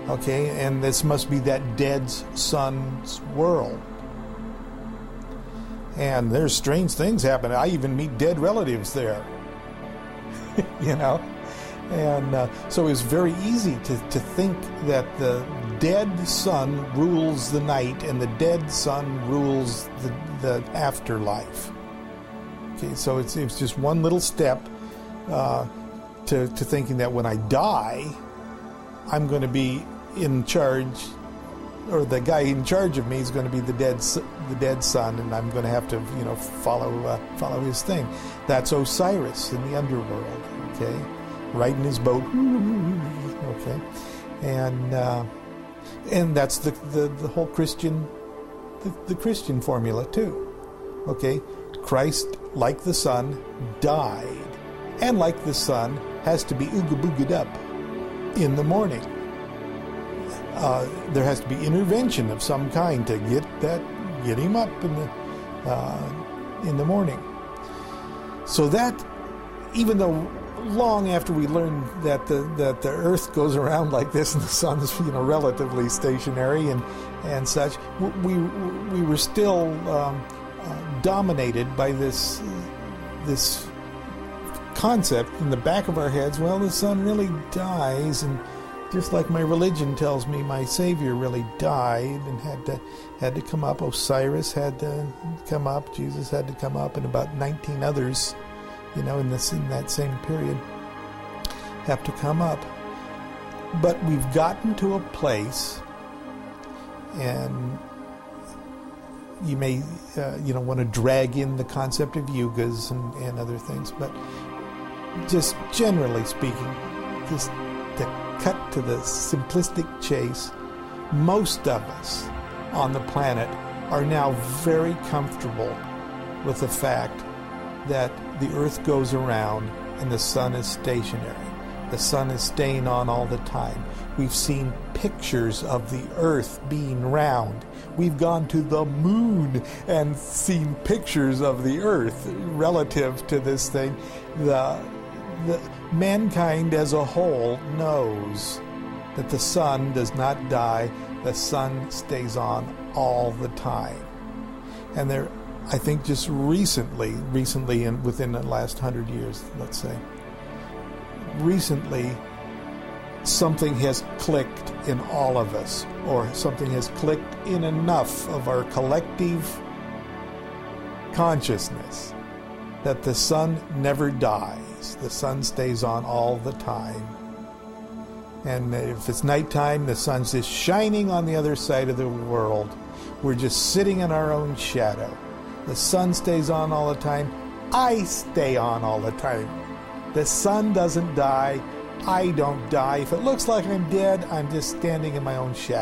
Okay, and this must be that dead sun's world. And there's strange things happen. I even meet dead relatives there. You know? And so it was very easy to think that the dead sun rules the night and the dead sun rules the afterlife. Okay, so it's just one little step to thinking that when I die, I'm going to be in charge, or the guy in charge of me is going to be the dead sun, and I'm going to have to, follow his thing. That's Osiris in the underworld. Okay, riding his boat. Okay, and that's the whole Christian, the Christian formula too. Okay, Christ, like the sun, died, and like the sun, has to be ooga booga'd up in the morning. There has to be intervention of some kind to get him up in the morning. So that, even though long after we learned that the Earth goes around like this and the sun's relatively stationary and such, we were still dominated by this concept in the back of our heads. Well, the sun really dies, and just like my religion tells me, my Savior really died and had to come up. Osiris had to come up. Jesus had to come up, and about 19 others, in that same period, have to come up. But we've gotten to a place, and you may want to drag in the concept of yugas and other things, but just generally speaking, just to cut to the simplistic chase, most of us on the planet are now very comfortable with the fact that the Earth goes around and the sun is stationary. The sun is staying on all the time. We've seen pictures of the Earth being round. We've gone to the moon and seen pictures of the Earth relative to this thing. The mankind as a whole knows that the sun does not die. The sun stays on all the time. And there, I think just recently and within the last 100 years, let's say, recently something has clicked in all of us, or something has clicked in enough of our collective consciousness that the sun never dies. The sun stays on all the time. And if it's nighttime, the sun's just shining on the other side of the world. We're just sitting in our own shadow. The sun stays on all the time. I stay on all the time. The sun doesn't die. I don't die. If it looks like I'm dead, I'm just standing in my own shadow.